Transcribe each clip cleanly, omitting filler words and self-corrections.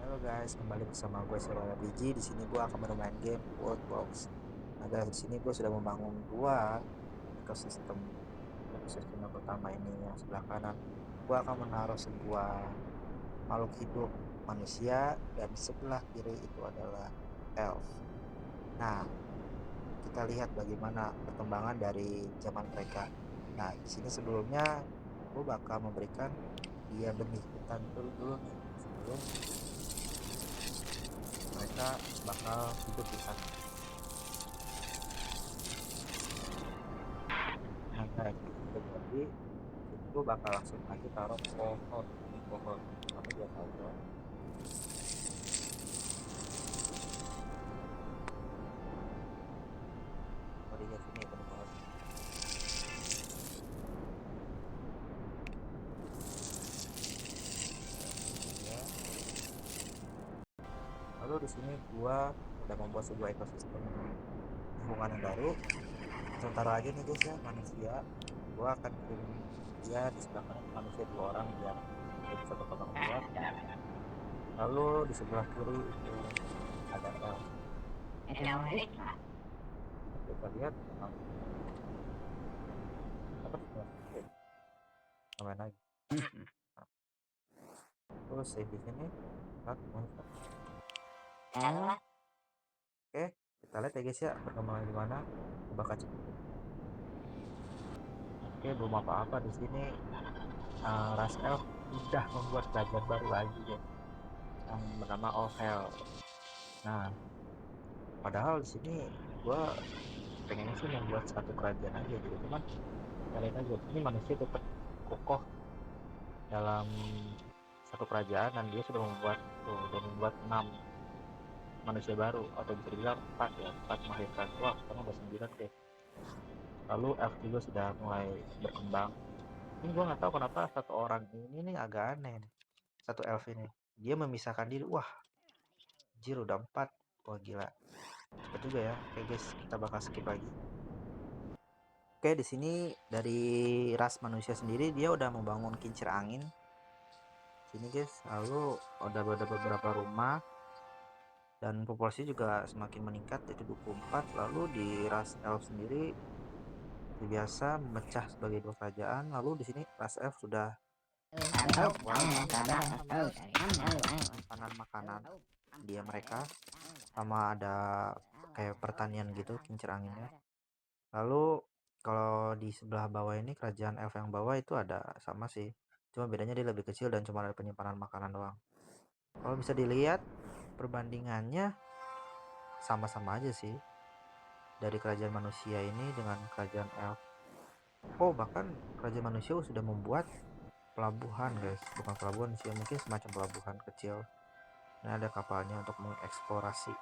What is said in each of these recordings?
Halo guys, kembali bersama gue Sewara Biji. Di sini gue akan bermain game Worldbox. Nah guys, di sini gue sudah membangun dua ekosistem. Ekosistem yang pertama ini yang sebelah kanan, gue akan menaruh sebuah makhluk hidup manusia dan sebelah kiri itu adalah elf. Nah, kita lihat bagaimana perkembangan dari zaman mereka. Nah, di sini sebelumnya gue bakal memberikan dia benih hutan dulu nih sebelum mereka bakal hidup di sana. Nah guys, udah jadi ini gue bakal langsung aja taruh pohon ini pohon apa biasa aja. Oh di sini bener banget ya. Lalu di sini gue udah membuat sebuah ekosistem lingkungan yang baru. Sementara aja nih guys ya, manusia gue akan kirim dia di sebelah kanan manusia dua orang biar dia bisa berkembang biak. Lalu di sebelah kiri itu ada elf. Kita lihat apa sih, oke main lagi. Nah, terus save di sini. Oke, kita lihat ya guys ya perkembangan gimana. Coba kaca. Oke, belum apa-apa di sini. Ras Elf sudah membuat kerajaan baru lagi guys, yang bernama All Hell. Nah, padahal di sini gue pengennya sih membuat satu kerajaan aja gitu, cuman kita lihat aja ini manusia tetap kokoh dalam satu kerajaan dan dia sudah membuat 6 manusia baru, atau bisa dibilang 4 ya, 4 melahirkan. Wah, sekarang udah 9 guys. Lalu elf juga sudah mulai berkembang. Ini gue nggak tahu kenapa satu orang ini nih agak aneh nih. Satu elf ini dia memisahkan diri. Wah, anjir udah 4. Wah gila, cepet juga ya. Oke guys, kita bakal skip lagi. Oke, di sini dari ras manusia sendiri dia udah membangun kincir angin sini guys. Lalu ada beberapa rumah dan populasi juga semakin meningkat, yaitu 24. Lalu di ras elf sendiri biasa memecah sebagai dua kerajaan. Lalu di sini ras elf sudah makanan dia mereka, sama ada kayak pertanian gitu kincir anginnya. Lalu kalau di sebelah bawah ini kerajaan elf yang bawah itu ada sama sih, cuma bedanya dia lebih kecil dan cuma ada penyimpanan makanan doang. Kalau bisa dilihat perbandingannya sama-sama aja sih dari kerajaan manusia ini dengan kerajaan elf. Oh, bahkan kerajaan manusia sudah membuat pelabuhan guys, bukan pelabuhan sih, mungkin semacam pelabuhan kecil. Ini ada kapalnya untuk mengeksplorasi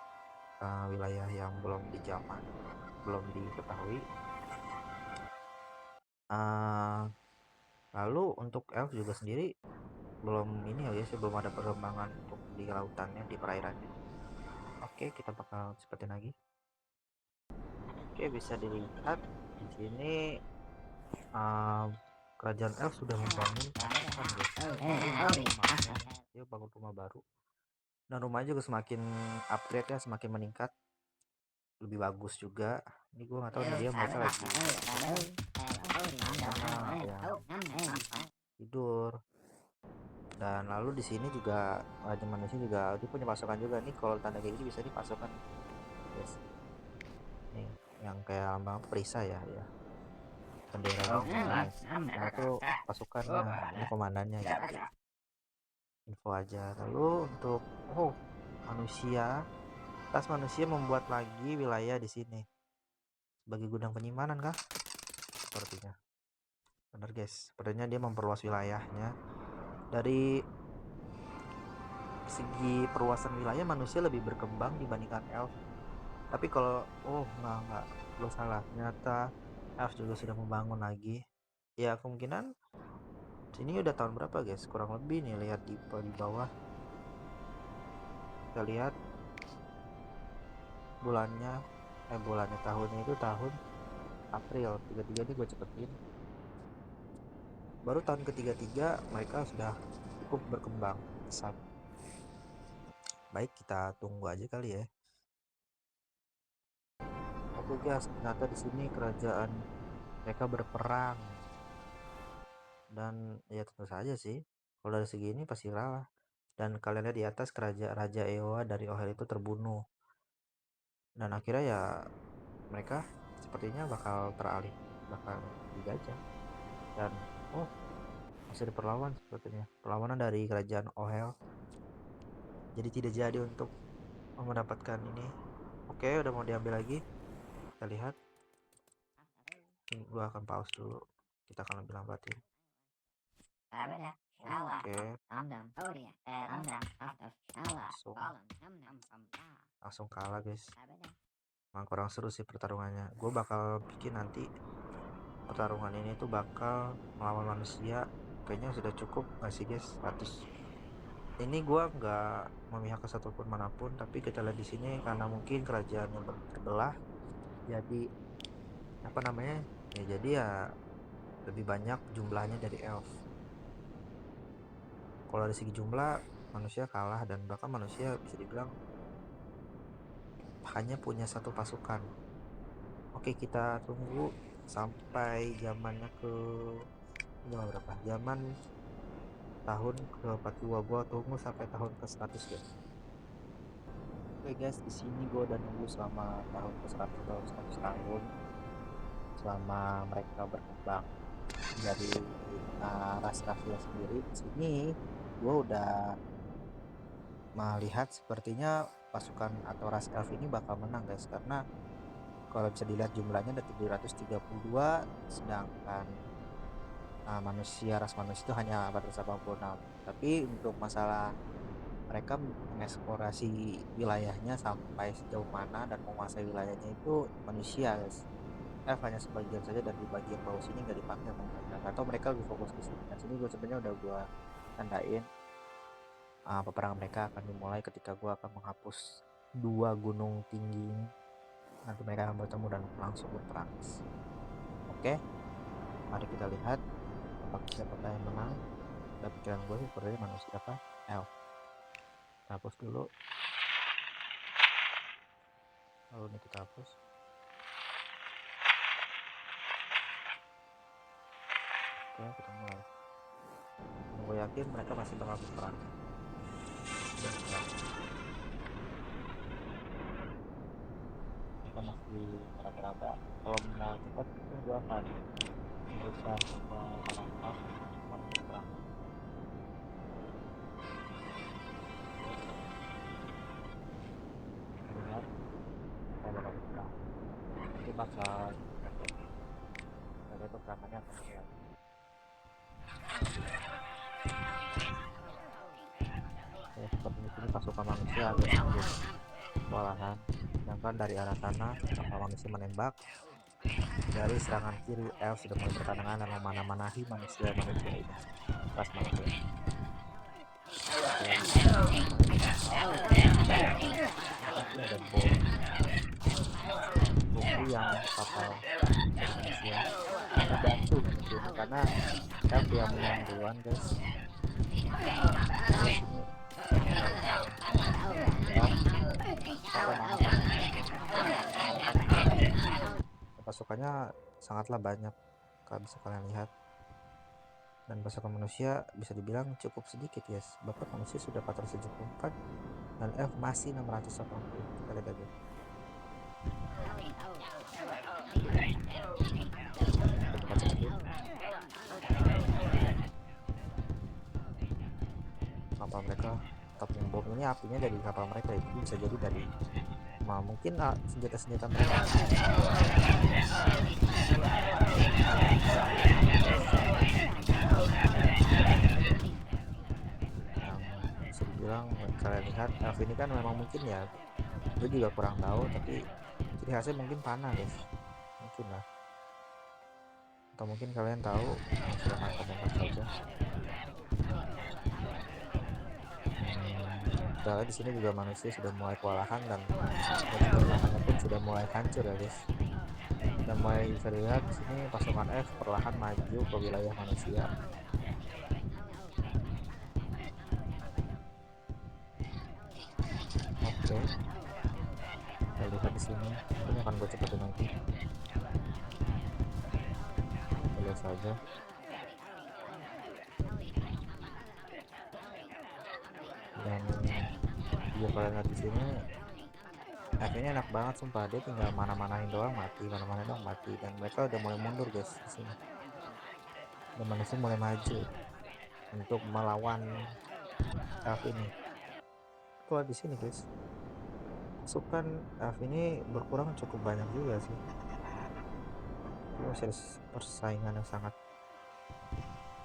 wilayah yang belum dijamah, belum diketahui. Lalu untuk elf juga sendiri belum ini ya sih, belum ada perkembangan untuk di lautannya, di perairannya. Oke, kita bakal seperti lagi. Oke, bisa dilihat di sini kerajaan elf sudah membangun pasukan guys. Dia bangun rumah baru dan rumahnya juga semakin upgrade ya, semakin meningkat, lebih bagus juga. Ini gue nggak tahu nih dia mereka lagi tidur. Dan lalu di sini juga raja manusia juga dia punya pasukan juga nih. Kalau tanda kayak gini bisa nih pasukan guys, nih yang kayak lambang perisai ya, ya bendera nah itu pasukannya, ini komandannya ya, info aja. Lalu untuk manusia, ras manusia membuat lagi wilayah di sini sebagai gudang penyimpanan kah sepertinya. Bener guys, sepertinya dia memperluas wilayahnya. Dari segi perluasan wilayah manusia lebih berkembang dibandingkan elf. Tapi kalau nggak, lo salah, ternyata elf juga sudah membangun lagi ya. Kemungkinan sini udah tahun berapa guys, kurang lebih nih, lihat di bawah kita lihat bulannya tahunnya itu tahun April 33. Ini gue cepetin, baru tahun ke-33 mereka sudah cukup berkembang pesat. baik kita tunggu aja kali ya. Oke guys, ternyata di sini kerajaan mereka berperang, dan ya tentu saja sih kalau dari segi ini pasti kalah. Dan kalian lihat di atas, Raja Eowa dari Ohel itu terbunuh, dan akhirnya ya mereka sepertinya bakal dijajah. Dan oh, masih ada sepertinya perlawanan dari kerajaan Ohel, jadi tidak jadi untuk mendapatkan ini. Oke, udah mau diambil lagi, kita lihat. Ini gua akan pause dulu, kita akan lebih lambatin. Oke, langsung kalah guys. Emang kurang seru sih pertarungannya. Gue bakal bikin nanti pertarungan ini tuh bakal melawan manusia, kayaknya sudah cukup nggak sih guys? 100. Ini gue nggak memihak ke satupun manapun, tapi kita lihat di sini karena mungkin kerajaan yang terbelah, jadi apa namanya ya, jadi ya lebih banyak jumlahnya dari elf. Kalau dari segi jumlah manusia kalah, dan bahkan manusia bisa dibilang hanya punya satu pasukan. Oke, kita tunggu sampai zamannya ke berapa? Zaman tahun ke-42, gua tunggu sampai tahun ke-100 ya. Oke guys, di sini gua udah nunggu selama tahun ke-100 atau 100 tahun, selama mereka berkembang dari ras Rafia sendiri. Di sini gua udah melihat sepertinya pasukan atau ras elf ini bakal menang guys, karena kalau bisa dilihat jumlahnya ada 732, sedangkan ras manusia itu hanya 486. Tapi untuk masalah mereka mengeksplorasi wilayahnya sampai sejauh mana dan menguasai wilayahnya itu manusia guys. Elf hanya sebagian saja, dan di bagian bawah sini nggak dipakai sama mereka, atau mereka lebih fokus ke sini. Dan sini gue sebenarnya udah gue tandain peperangan mereka akan dimulai ketika gue akan menghapus 2 gunung tinggi. Nanti mereka akan bertemu dan langsung berperang. Oke, mari kita lihat apakah siapa yang menang. Dan pikiran gue sih sebenarnya manusia apa elf. Kita hapus dulu, lalu ini kita hapus. Oke, kita mulai. Gue yakin mereka masih bakal berperang. Mereka masih meraba-raba. Kalau mau cepat mungkin gue akan berusaha menangkap berperang. Lihat, saya bakal berperang. Nanti bakal ada peperangannya akan mulai. Ya, seperti ini pasukan manusia agak sedikit kewalahan, sedangkan dari arah sana kapal manusia menembak. Dari serangan kiri, elf sudah mulai pertahanan dan memanah-manahi manusia ini, pas manusia. Ada bom yang kapal manusia bantu manusia, karena elf yang menyerang duluan guys. Pasukannya sangatlah banyak, kalau bisa kalian lihat, dan pasukan manusia bisa dibilang cukup sedikit guys. Bahkan manusia sudah 474 dan elf masih 680. Kita lihat aja. Kapal mereka tetap bom ini, apinya dari kapal mereka, itu bisa jadi dari mungkin senjata-senjata mereka. Yang bisa dibilang kalian lihat, elf ini kan memang mungkin ya, gue juga kurang tahu, tapi ciri khasnya mungkin panah guys, mungkin lah, atau mungkin kalian tahu silahkan komentar saja. Kita lihat di sini juga manusia sudah mulai kewalahan, dan perlahannya pun sudah mulai hancur ya guys. Dan mulai bisa dilihat di sini pasukan elf perlahan maju ke wilayah manusia. Oke, kita lihat di sini. Ini akan gue cepetin nanti. Kita lihat saja. Dan jika kalian lihat di sini, F ini enak banget sumpah, dia tinggal mana-manain doang mati, mana-mana doang mati, dan mereka udah mulai mundur guys di sini. Dan manusia mulai maju untuk melawan F ini. Kalau di sini guys, pasukan F ini berkurang cukup banyak juga sih. Ini masih ada persaingan yang sangat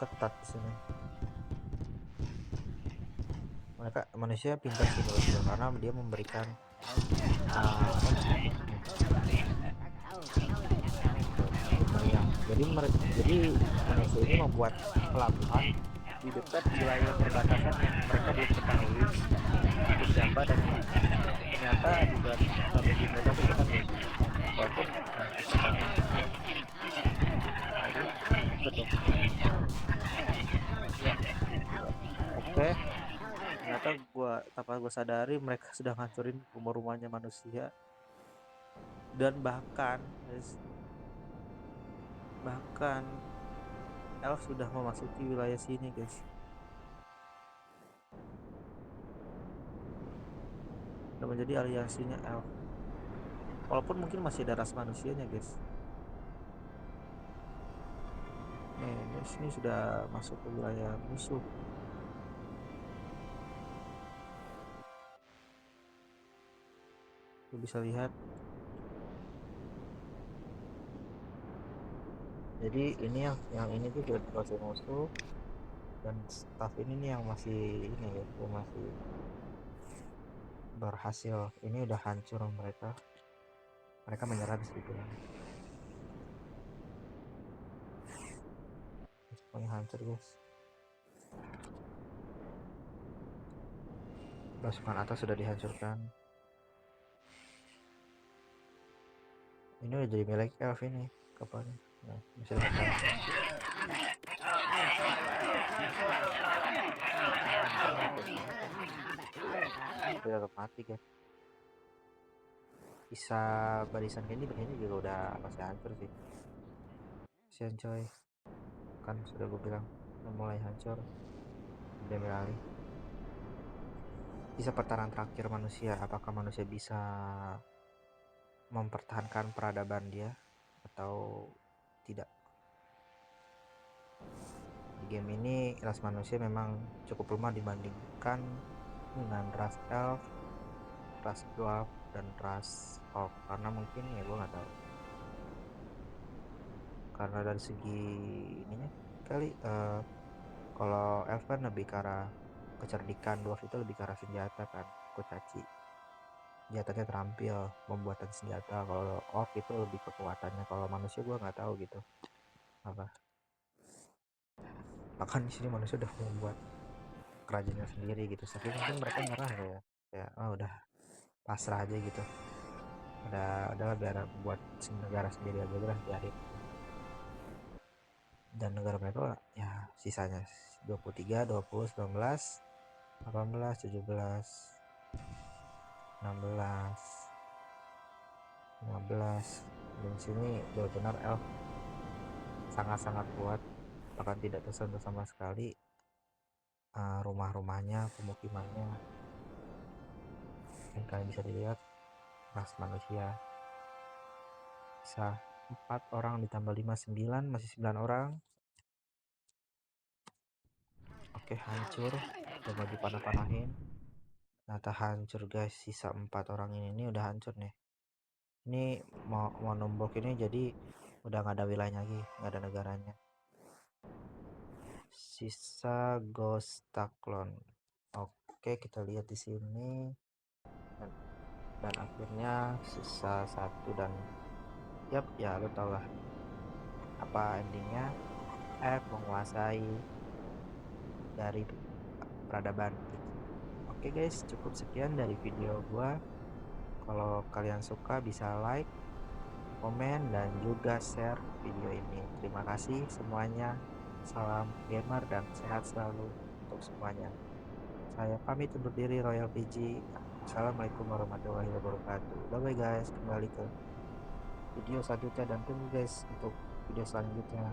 ketat di sini. Mereka manusia pintar sih menurut gue, karena dia memberikan jadi manusia ini membuat pelabuhan di dekat wilayah perbatasan yang mereka belum ketahui di Java, dan ternyata juga strategi mereka itu benar guys, walaupun betul ya. Oke, ternyata tanpa gue sadari mereka sudah ngancurin rumah-rumahnya manusia, dan bahkan elf sudah memasuki wilayah sini guys. Sudah menjadi aliansinya elf, walaupun mungkin masih ada ras manusianya guys. Nih, sini sudah masuk ke wilayah musuh. Lu bisa lihat. Jadi ini yang ini tuh sudah dikuasai musuh, dan staff ini nih yang masih ini ya, masih berhasil. Ini udah hancur mereka menyerah bisa dibilang. Semuanya hancur guys. Pasukan atas sudah dihancurkan. Ini udah jadi milik elf ini kapalnya. Nah, bisa dikatakan. Udah mati guys. Bisa barisan ini juga udah pasti hancur sih. Kasian coy, kan sudah gue bilang udah mulai hancur. Udah beralih. Bisa pertahanan terakhir manusia, apakah manusia bisa mempertahankan peradaban dia atau tidak? Di game ini ras manusia memang cukup lemah dibandingkan dengan ras elf, ras dwarf, dan ras orc, karena mungkin ya gue nggak tahu, karena dari segi ininya kali kalau elf kan lebih ke arah kecerdikan, dwarf itu lebih ke arah senjata kan, kucaci senjatanya terampil pembuatan senjata. Kalau orc itu lebih kekuatannya. Kalau manusia gue nggak tahu gitu apa. Bahkan di sini manusia udah membuat kerajaannya sendiri gitu, saking mungkin mereka nyerah ya udah pasrah aja gitu, udah biar buat negara sendiri aja lah, biarin. Dan negara mereka ya sisanya 23, 20, 19, 18, 17, 16, 15. Dan sini benar-benar elf sangat-sangat kuat, bahkan tidak tersentuh sama sekali rumah-rumahnya, pemukimannya. Dan kalian bisa dilihat ras manusia bisa 4 orang ditambah 5, 9, masih 9 orang. Oke, hancur, udah mau dipanah-panahin. Ternyata hancur guys, sisa 4 orang ini udah hancur nih. Ini mau nombok ini, jadi udah nggak ada wilayahnya lagi, nggak ada negaranya. Sisa Ghost Taklon. Oke, kita lihat di sini. Dan akhirnya sisa 1, dan yap, ya lo tau lah apa endingnya. F menguasai dari peradaban. Oke guys, cukup sekian dari video gua. Kalau kalian suka bisa like, komen, dan juga share video ini. Terima kasih semuanya. Salam gamer dan sehat selalu untuk semuanya. Saya pamit undur diri, Royal PG. Assalamualaikum warahmatullahi wabarakatuh. Bye bye guys, kembali ke video selanjutnya dan tunggu guys untuk video selanjutnya.